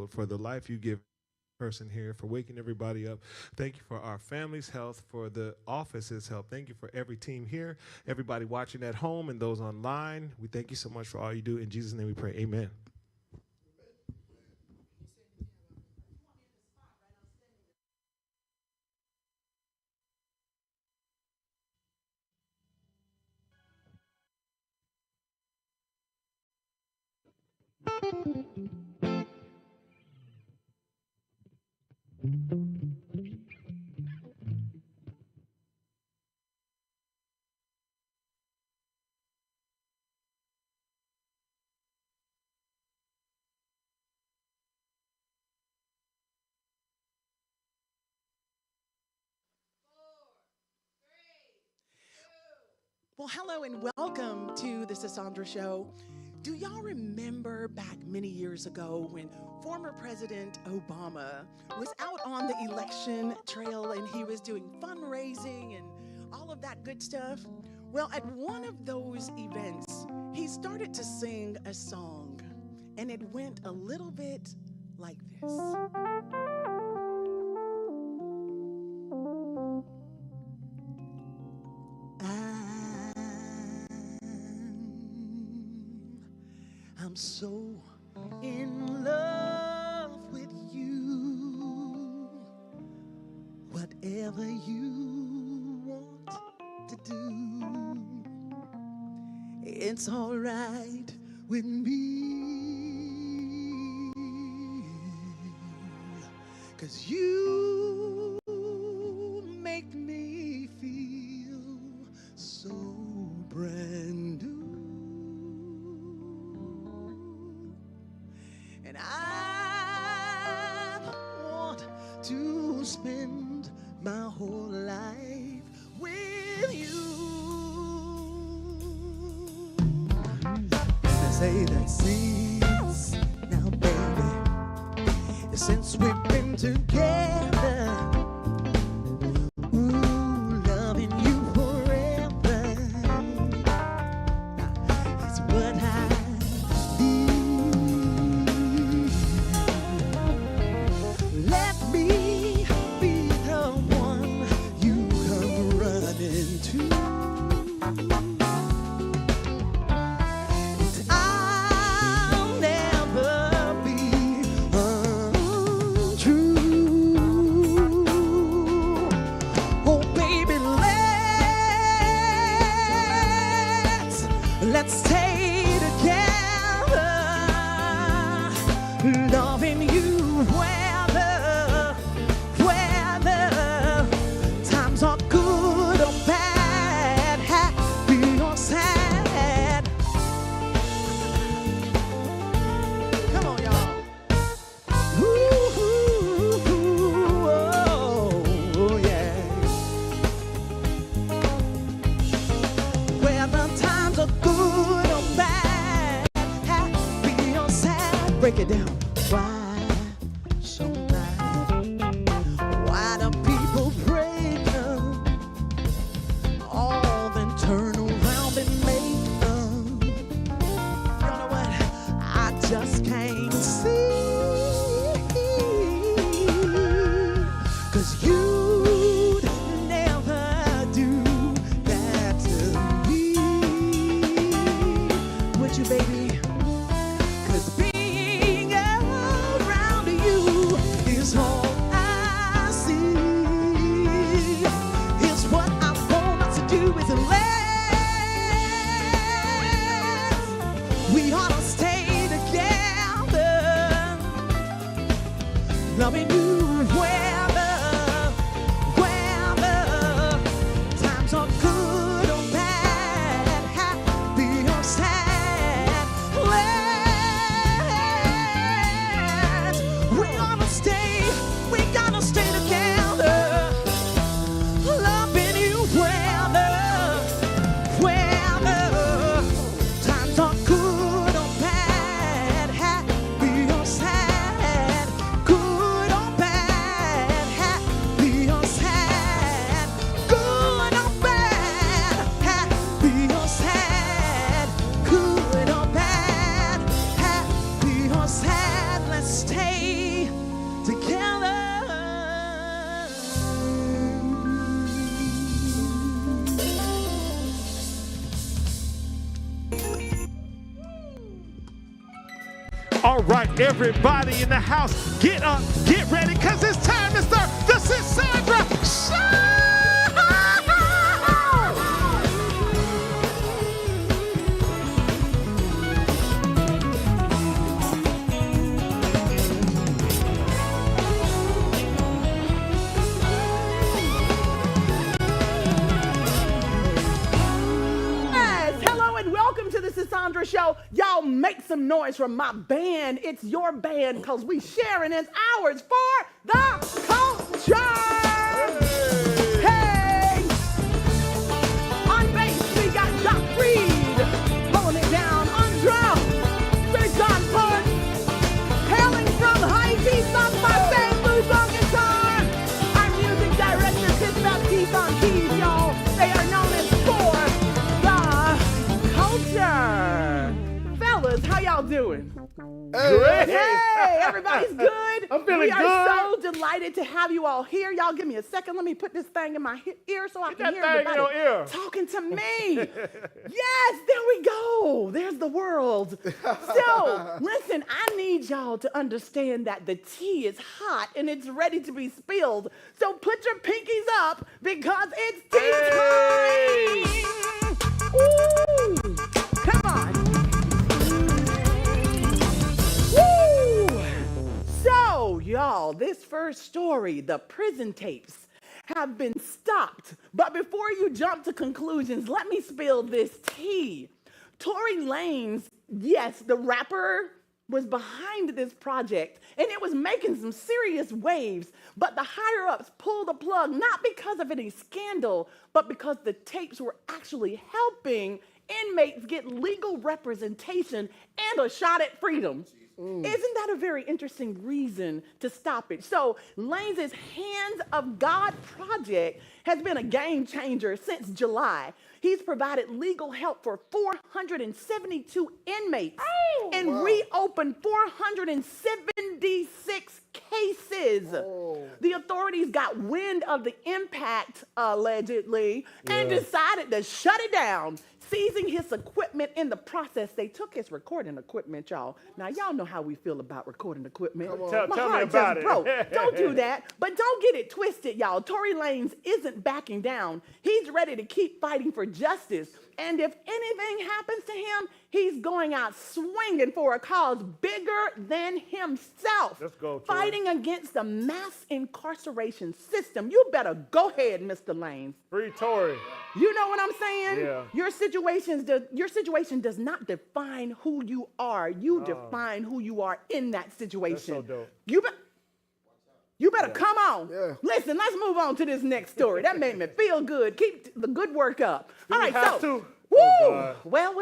for the life you give person here, for waking everybody up. Thank you for our family's health, for the office's health. Thank you for every team here, everybody watching at home and those online. We thank you so much for all you do. In Jesus' name we pray, amen. Well, hello and welcome to the Sassandra Show. Do y'all remember back many years ago when former President Obama was out on the election trail and he was doing fundraising and all of that good stuff? Well, at one of those events, he started to sing a song, and it went a little bit like this. I'm so in love with you. Whatever you want to do, it's all right with me. 'Cause you make me feel so brand new. And I want to spend my whole life with you. They say that since now, baby, since we've been together, ooh, loving you forever is what I let's stay together, loving you whether times are good or bad, happy or sad. Come on, y'all. Ooh, oh, yeah. Whether times are good or bad, happy or sad, break it down. Why so mad? Why do people break up? All then turn around and make up. You know what? I just can't see. 'Cause you'd never do that to me. Would you, baby? 'Cause being around you is all I see. It's what I want us to do is last. We ought to stay together, loving you whether times are good or bad, happy or sad. We gotta stay together, loving you whether times are good or bad, happy or sad, good or bad. All right, everybody in the house, get up, get ready, because it's time to start the Sandra Show! Sandra Show. Y'all make some noise from my band. It's your band because we sharing it's ours for the culture. Hey! On bass, we got Doc Reed pulling it down. On drums, Sir John Punt. Hailing from Haiti, sung by St. Louis on guitar. Our music director, Chris Baptiste on keys, y'all. They are known as For the Culture. Fellas, how y'all doing? Hey. Hey, everybody's good? I'm feeling good. We are so delighted to have you all here. Y'all give me a second. Let me put this thing in my ear so I can hear everybody talking to me. Yes, there we go. There's the world. So, listen, I need y'all to understand that the tea is hot and it's ready to be spilled. So put your pinkies up because it's tea time. Ooh, come on. So, y'all, this first story, the prison tapes, have been stopped. But before you jump to conclusions, let me spill this tea. Tory Lanez, yes, the rapper, was behind this project, and it was making some serious waves. But the higher-ups pulled the plug, not because of any scandal, but because the tapes were actually helping inmates get legal representation and a shot at freedom. Isn't that a very interesting reason to stop it? So Lanez's Hands of God project has been a game changer since July. He's provided legal help for 472 inmates and reopened 476 cases. The authorities got wind of the impact, allegedly, and decided to shut it down. Seizing his equipment in the process, they took his recording equipment, y'all. Now, y'all know how we feel about recording equipment. Tell me about it. Broke. Don't do that. But don't get it twisted, y'all. Tory Lanez isn't backing down. He's ready to keep fighting for justice. And if anything happens to him, he's going out swinging for a cause bigger than himself. Let's go, Tory. Fighting against the mass incarceration system. You better go ahead, Mr. Lanez. Free Tory. You know what I'm saying? Yeah. Your situation does not define who you are. You define who you are in that situation. That's so dope. You better come on. Yeah. Listen, let's move on to this next story. That made me feel good. Keep the good work up. All right, so. Woo! Oh, well.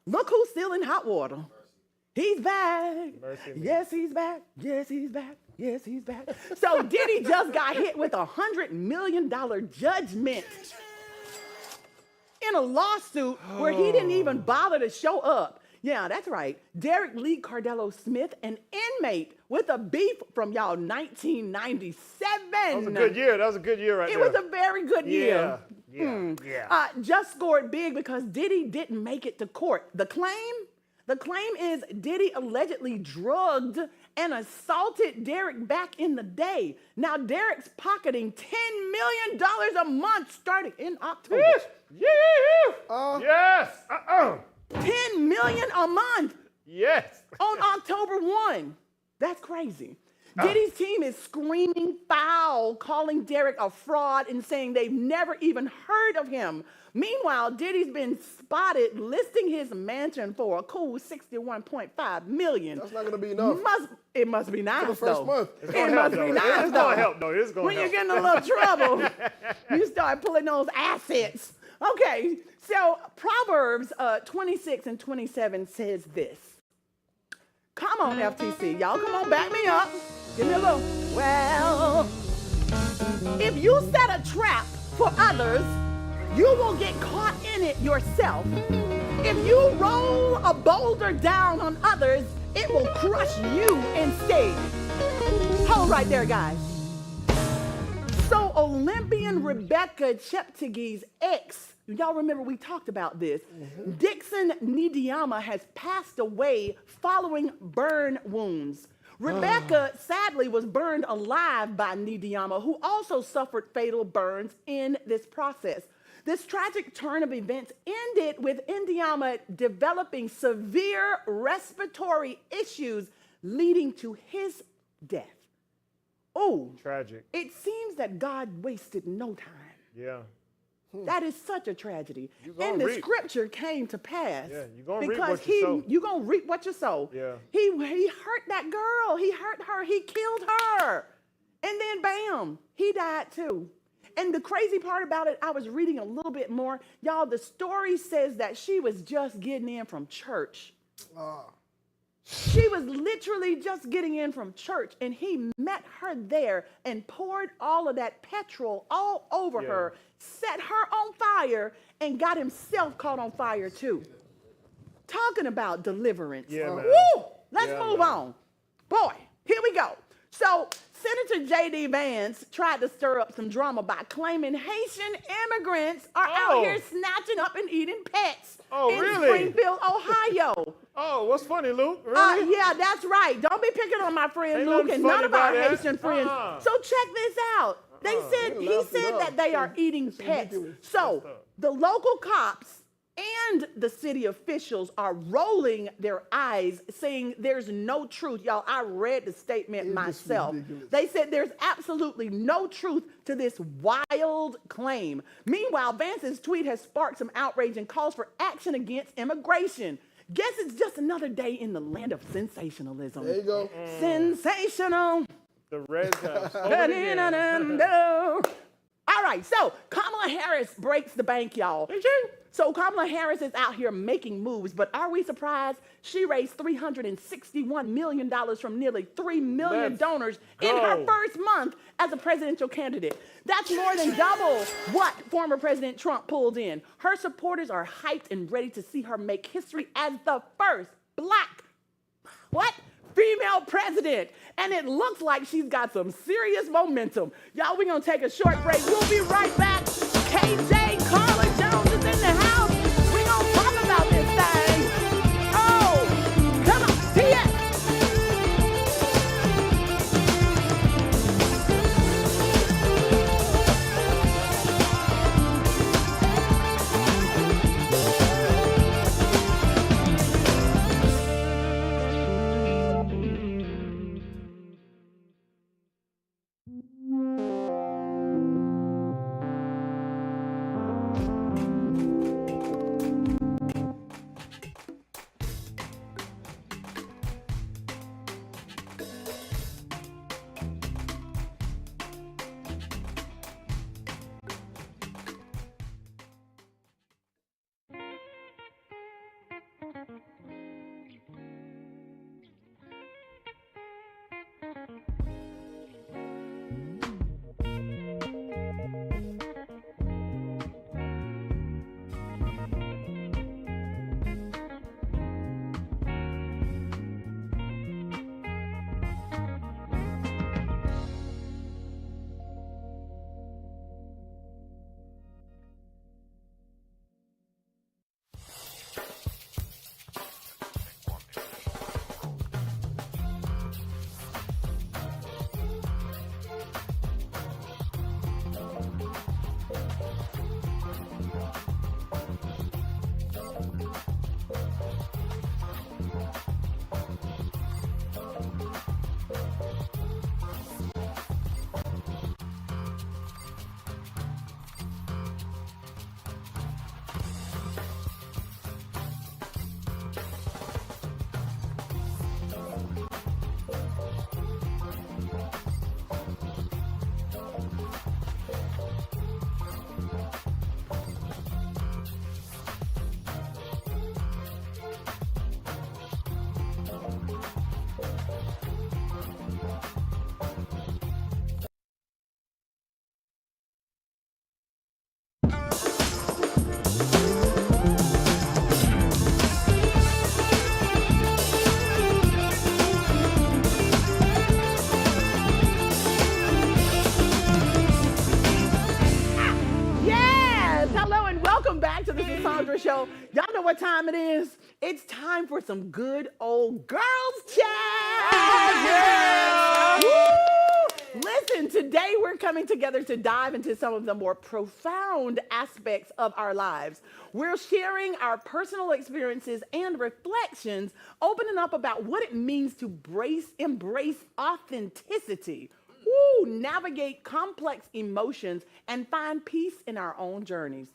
Look who's still in hot water. He's back. Yes, he's back. Yes, he's back. Yes, he's back. So Diddy just got hit with $100 million judgment in a lawsuit where he didn't even bother to show up. Yeah, that's right. Derek Lee Cardello Smith, an inmate with a beef from y'all 1997. That was a good year. That was a good year right there. It was a very good year. Yeah. Just scored big because Diddy didn't make it to court. The claim is Diddy allegedly drugged and assaulted Derek back in the day. Now Derek's pocketing $10 million a month starting in October. Yes. 10 million a month. Yes. On October 1. That's crazy. Diddy's team is screaming foul, calling Derek a fraud and saying they've never even heard of him. Meanwhile, Diddy's been spotted listing his mansion for a cool $61.5 million. That's not going to be enough. It must be nice, For the first month. It must be nice, It's going to help, though. It's going to help. When you get in a little trouble, you start pulling those assets. Okay, so Proverbs 26 and 27 says this. Come on, FTC. Y'all, come on, back me up. Give me a little. Well, if you set a trap for others, you will get caught in it yourself. If you roll a boulder down on others, it will crush you instead. Hold right there, guys. So Olympian Rebecca Cheptegei's ex Y'all remember we talked about this. Dixon Nidiyama has passed away following burn wounds. Rebecca, sadly, was burned alive by Nidiyama, who also suffered fatal burns in this process. This tragic turn of events ended with Nidiyama developing severe respiratory issues, leading to his death. Oh, Tragic. it seems that God wasted no time. Yeah. That is such a tragedy. gonna And the reap. scripture came to pass. Yeah, you gonna reap because what you sow. you're going to reap what you sow. Yeah. He hurt that girl. He hurt her. He killed her. And then bam, he died too. And the crazy part about it, I was reading a little bit more. Y'all, the story says that she was just getting in from church. She was literally just getting in from church, and he met her there and poured all of that petrol all over her, set her on fire, and got himself caught on fire too. Talking about deliverance. Yeah, man. Woo! Let's Yeah, move man. on. Boy, here we go. So Senator J.D. Vance tried to stir up some drama by claiming Haitian immigrants are out here snatching up and eating pets in really? Springfield, Ohio. Oh, what's funny, Luke? Really? Yeah, that's right. Don't be picking on my friend Ain't Luke nothing and funny none of our about that. Haitian friends. So check this out. He said that they are eating pets. So the local cops and the city officials are rolling their eyes, saying there's no truth. Y'all, I read the statement myself. They said there's absolutely no truth to this wild claim. Meanwhile, Vance's tweet has sparked some outrage and calls for action against immigration. Guess it's just another day in the land of sensationalism. There you go. Sensational. The Reds have stolen again. All right, so Kamala Harris breaks the bank, y'all. So Kamala Harris is out here making moves, but are we surprised? She raised $361 million from nearly 3 million Let's donors in her first month as a presidential candidate. That's more than double what former President Trump pulled in. Her supporters are hyped and ready to see her make history as the first black, female president. And it looks like she's got some serious momentum. Y'all, we're going to take a short break. We'll be right back. KJ, Carla Jones is in the house. We're going to talk about this thing. Oh, come on, TS. know what time it is. It's time for some good old girls chat. Woo! Listen, today we're coming together to dive into some of the more profound aspects of our lives. We're sharing our personal experiences and reflections, opening up about what it means to embrace authenticity. Woo, navigate complex emotions and find peace in our own journeys.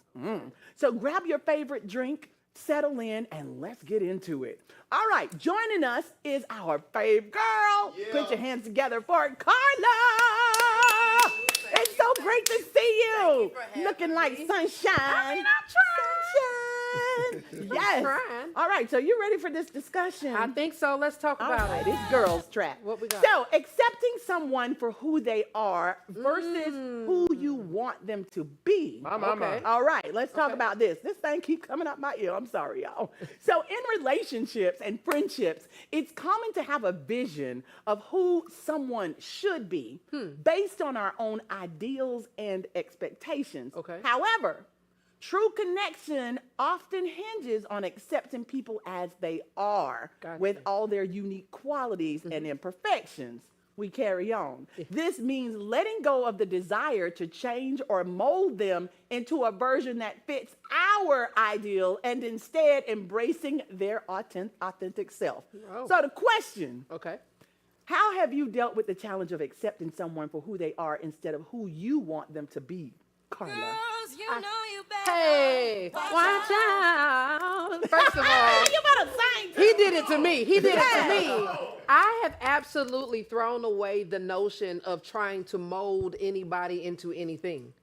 So grab your favorite drink, settle in, and let's get into it. All right, joining us is our fave girl. Yeah. Put your hands together for Carla. It's so great to see you. Looking like sunshine. I mean, I'm trying. Yes. All right, so you ready for this discussion? I think so. Let's talk about it. It's girls track. What we got? So, accepting someone for who they are versus who you want them to be. Okay. All right, let's talk about this. This thing keeps coming up my ear. I'm sorry, y'all. So, in relationships and friendships, it's common to have a vision of who someone should be based on our own ideals and expectations. Okay. However, true connection often hinges on accepting people as they are, with all their unique qualities and imperfections. We carry on. This means letting go of the desire to change or mold them into a version that fits our ideal and instead embracing their authentic self. Oh. So the question, Okay. how have you dealt with the challenge of accepting someone for who they are instead of who you want them to be, Carla? Girls, you know you better. Hey, watch out. First of all, You better sing. he did it to me. He did it to me. I have absolutely thrown away the notion of trying to mold anybody into anything.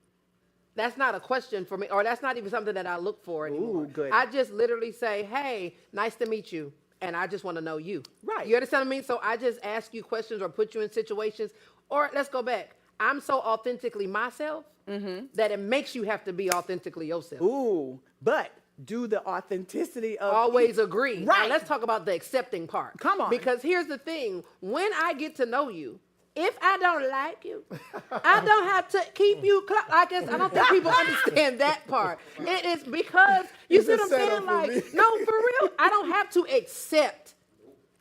That's not a question for me, or that's not even something that I look for anymore. Ooh, good. I just literally say, hey, nice to meet you. And I just want to know you. Right. You understand what I mean? So I just ask you questions or put you in situations. Or let's go back. I'm so authentically myself that it makes you have to be authentically yourself. Ooh, but do the authenticity of Always agree. Right. Now let's talk about the accepting part. Come on. Because here's the thing. When I get to know you, if I don't like you, I don't have to keep you I guess I don't think people understand that part. It is because, you see what I'm saying? Like, no, for real, I don't have to accept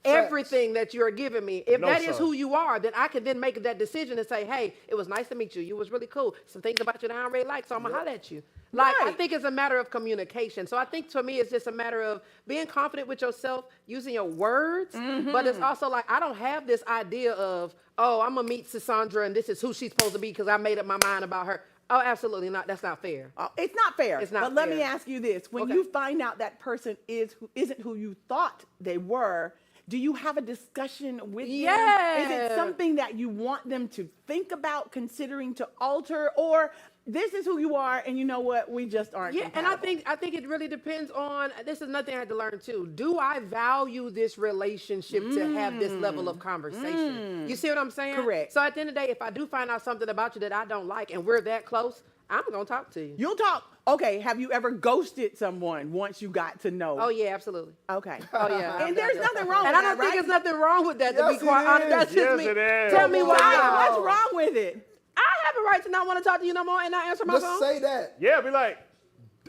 everything that you're giving me. If that is who you are, then I can then make that decision and say, hey, it was nice to meet you. You was really cool. Some things about you that I don't really like, so I'm going to holler at you. Like, I think it's a matter of communication. So I think to me, it's just a matter of being confident with yourself, using your words. But it's also like, I don't have this idea of, oh, I'm going to meet Cassandra and this is who she's supposed to be because I made up my mind about her. Oh, absolutely not. That's not fair. It's not fair. It's not But let fair. me ask you this. When you find out that person isn't who you thought they were, do you have a discussion with them? Is it something that you want them to think about considering to alter, or this is who you are and you know what, we just aren't compatible? And I think it really depends on, this is nothing I had to learn too. Do I value this relationship to have this level of conversation? You see what I'm saying? Correct. So at the end of the day, if I do find out something about you that I don't like and we're that close, I'm going to talk to you. You'll talk. Okay, have you ever ghosted someone once you got to know? Oh, yeah, absolutely. Okay. Oh, yeah. And there's nothing wrong with And that, I don't think right? there's nothing wrong with that, to be quite honest. That's just me. It is. Tell me why. What's wrong with it? I have a right to not want to talk to you no more and not answer my phone. Just say that. Yeah, be like,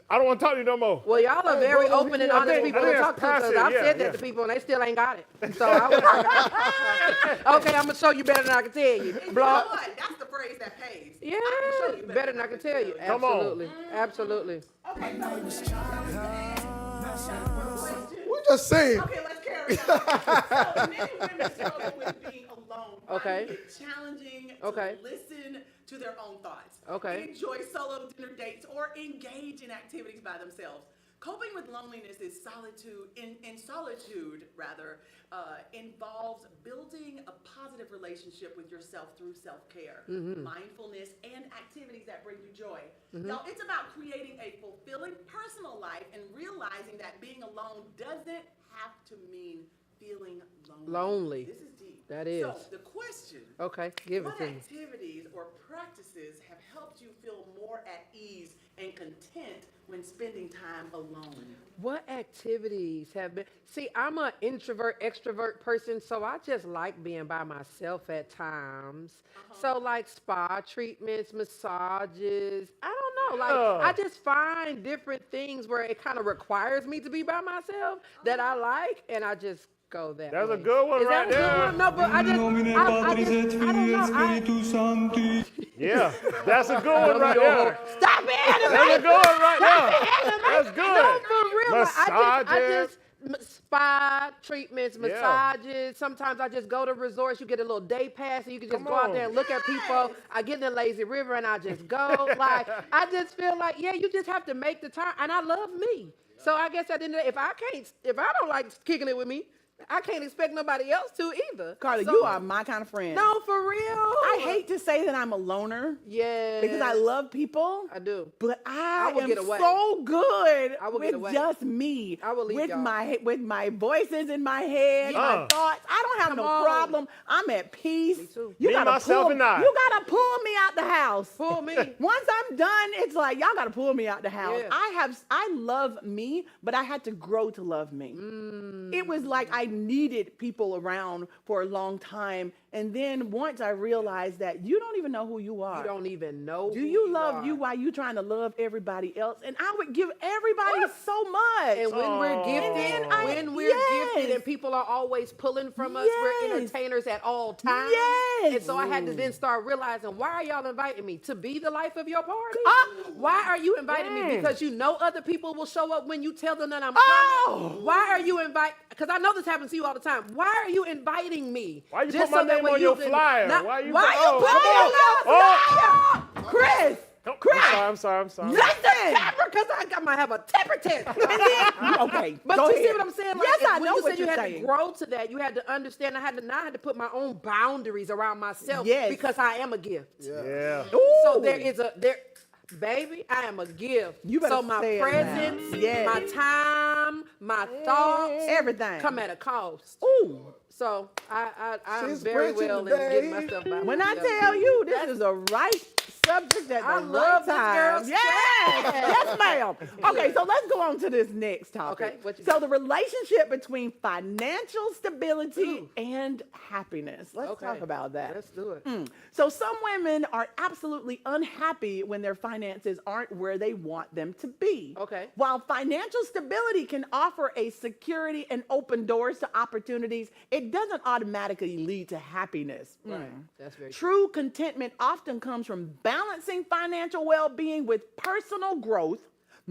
I don't want to talk to you no more. Well, y'all are very bro, open and I honest think- people I to think talk to, that's because passive, I've said that yeah. to people and they still ain't got it. So I was okay, I'm going to show you better than I can tell you. Blah. That's the phrase that pays. Yeah, better than I can tell you. Come on. Absolutely. Absolutely. We just saying. Okay, let's carry on. So many women struggle with being alone. Okay. Finding it challenging Okay. to listen to their own thoughts. Okay. Enjoy solo dinner dates or engage in activities by themselves. Coping with loneliness is solitude. In solitude, rather, involves building a positive relationship with yourself through self-care, mindfulness, and activities that bring you joy. Y'all, it's about creating a fulfilling personal life and realizing that being alone doesn't have to mean feeling lonely. Lonely. This is deep. That is. So the question, Okay, give it what to me. activities or practices have helped you feel more at ease and content when spending time alone? What activities have been? See, I'm an introvert, extrovert person, so I just like being by myself at times. So like spa treatments, massages. I don't know. Like, I just find different things where it kind of requires me to be by myself that I like, and I just go that That's way. a good one Is right that a good there. one? No, but I don't know. Yeah, that's a good one right there. Stop it! That's a good one right there. That's good. No, for real. I Massages. just spa treatments, massages. Sometimes I just go to resorts. You get a little day pass, and you can just go out there and look at people. I get in the lazy river, and I just go. Like, I just feel like, yeah, you just have to make the time. And I love me. So I guess at the end of the day, if I don't like kicking it with me, I can't expect nobody else to either. Carla, So- you are my kind of friend. No, for real. I hate to say that I'm a loner. Yeah. Because I love people. I do. But I will am get away. so good I will get with away. just me. I will leave with y'all. with my voices in my head, my thoughts. I don't have Come no on. problem. I'm at peace. Me too. You Me, gotta myself, pull, and I. You gotta pull me out the house. Pull me. Once I'm done, it's like y'all gotta pull me out the house. Yeah. I love me, but I had to grow to love me. It was like I needed people around for a long time. And then once I realized that you don't even know who you are. You don't even know. Do who you love are. you while you trying to love everybody else? And I would give everybody so much. And when we're gifted, gifted and people are always pulling from us, we're entertainers at all times. Yes. And so I had to then start realizing, why are y'all inviting me? To be the life of your party? Why are you inviting me? Because you know other people will show up when you tell them that I'm coming? Why are you inviting? Because I know this happens to you all the time. Why are you inviting me? Why you Just put my so that name way on you your can- flyer? Now, Why you Why put- you oh, put me on oh. the flyer? Chris, I'm sorry. listen. Because I might have a temper tantrum. Okay, But go you ahead. see what I'm saying? Like, Yes, I when know you what said you you're had saying. to grow to that, you had to understand. I had to put my own boundaries around myself Yes. because I am a gift. Yeah. So baby, I am a gift. You better so my say it now. presence, Yes. my time, my thoughts, Everything. come at a cost. Ooh. So I'm She's very preaching well in today. getting myself by When I myself. tell you this is a right subject at the I right love this time. girl's Yes, chat. yes, ma'am. Okay, so let's go on to this next topic. Okay, what you so got? the relationship between financial stability and happiness. Let's talk about that. Let's do it. So some women are absolutely unhappy when their finances aren't where they want them to be. Okay. While financial stability can offer a security and open doors to opportunities, it doesn't automatically lead to happiness. Right. That's very true. True contentment often comes from balancing financial well-being with personal growth,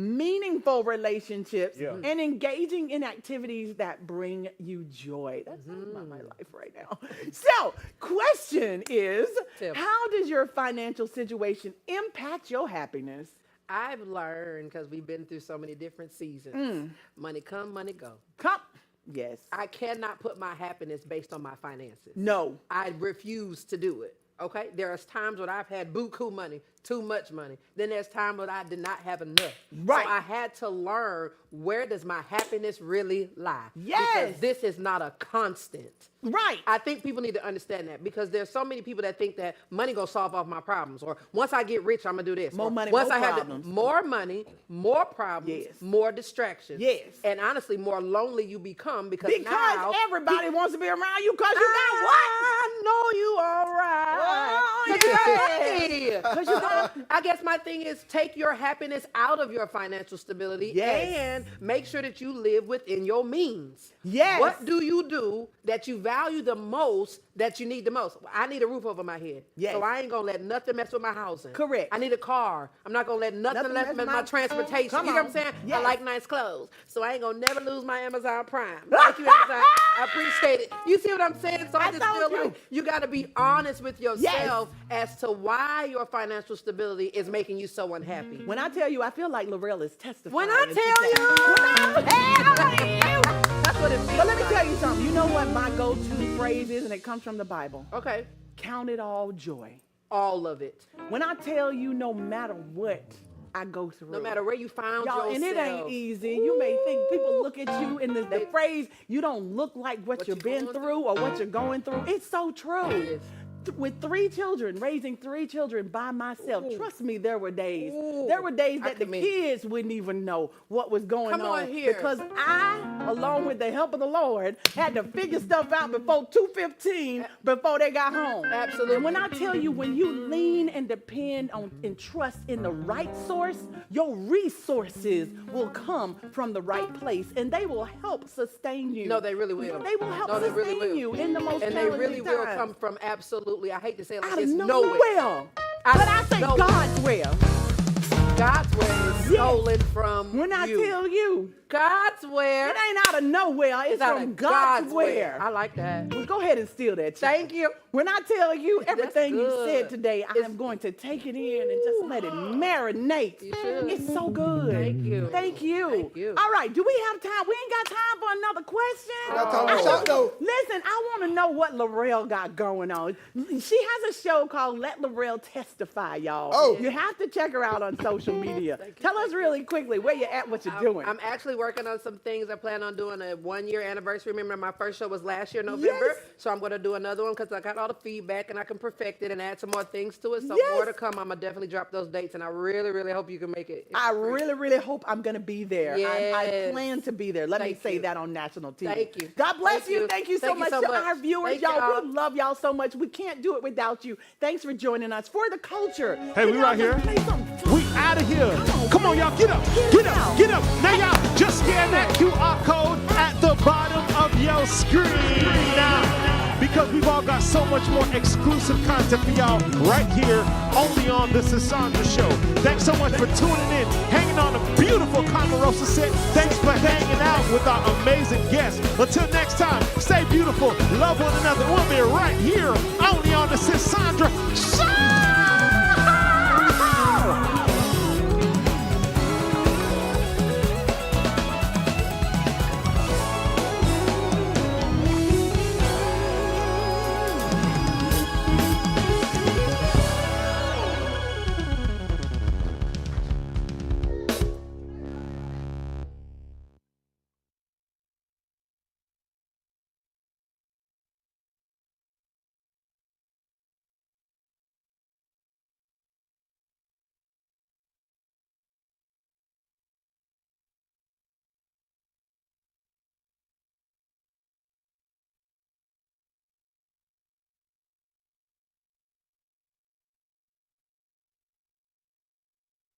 meaningful relationships, and engaging in activities that bring you joy. That's about my life right now. So, question is, Tell me. how does your financial situation impact your happiness? I've learned, because we've been through so many different seasons, money come, money go. Come. Yes. I cannot put my happiness based on my finances. No. I refuse to do it. Okay? There are times when I've had buku money, too much money. Then there's times when I did not have enough. Right. So I had to learn, where does my happiness really lie? Yes. Because this is not a constant. Right. I think people need to understand that, because there's so many people that think that money gonna solve all my problems, or once I get rich, I'm gonna do this. More Or money, once more I have problems. more money, more problems, Yes. more distractions. Yes. And honestly, more lonely you become because Because now everybody wants to be around you because you got what? I know you all right. Oh, 'Cause you got yeah. money. 'Cause you got- I guess my thing is, take your happiness out of your financial stability Yes. and make sure that you live within your means. Yes. What do you do that you value the most, that you need the most? I need a roof over my head. Yes. So I ain't gonna let nothing mess with my housing. Correct. I need a car. I'm not gonna let nothing mess with my transportation. Come You know what I'm on. saying? Yes. I like nice clothes. So I ain't gonna never lose my Amazon Prime. Thank you, Amazon. I appreciate it. You see what I'm saying? So I just told feel you. like you gotta be honest with yourself as to why your financial stability is making you so unhappy. When I tell you, I feel like Lorel is testifying. When I tell today. you, When I tell you. that's what it feels But let me like. tell you something. You know what my go-to phrase is, and it comes from the Bible. Okay. Count it all joy. All of it. When I tell you, no matter what I go through. No matter where you found Y'all, yourself. and it ain't easy. You may think people look at you in the phrase, you don't look like what you've you been going through or what you're going through. It's so true. It is. with 3 children, raising 3 children by myself. Trust me, there were days. There were days that the kids wouldn't even know what was going on here. because I, along with the help of the Lord, had to figure stuff out before 2:15 before they got home. Absolutely. And when I tell you, when you lean and depend on and trust in the right source, your resources will come from the right place, and they will help sustain you. No, they really will. They will help they really sustain will. you in the most And they challenging really will times. come from absolutely, I hate to say it like Out this, of nowhere. nowhere. But I say nowhere. God's will. God's where is stolen from When I you. tell you, God's where. it ain't out of nowhere. It's out from of God's where. I like that. Well, go ahead and steal that. chicken. Thank you. When I tell you everything you good. said today, I am going to take it in and just let it marinate. You should. It's so good. Thank you. Thank you. Thank you. All right, do we have time? We ain't got time for another question. Got time to shot though. Listen, I want to know what Laurel got going on. She has a show called Let Laurel Testify, y'all. Oh. You have to check her out on social media. Tell us really quickly where you're at, what you're doing. I'm actually working on some things. I plan on doing a 1-year anniversary. Remember, my first show was last year, November. Yes. So I'm going to do another one because I got all the feedback and I can perfect it and add some more things to it. So Yes. more to come. I'm going to definitely drop those dates and I really, really hope you can make it. I really, really hope I'm going to be there. I Yes. plan to be there. Let me Thank say you. that on national TV. Thank you. God bless Thank you. you. Thank you so Thank you much so to much. our viewers, Thank y'all. y'all. We love y'all so much. We can't do it without you. Thanks for joining us for the culture. Hey, we Can right y'all here. just play some- We out of here. Come on, y'all, get up. Get out. Get up. Now, y'all, just scan that QR code at the bottom of your screen now. Because we've all got so much more exclusive content for y'all right here, only on The Sandra Show. Thanks so much for tuning in, hanging on a beautiful Conmarosa set. Thanks for hanging out with our amazing guests. Until next time, stay beautiful, love one another. We'll be right here, only on The Sandra Show.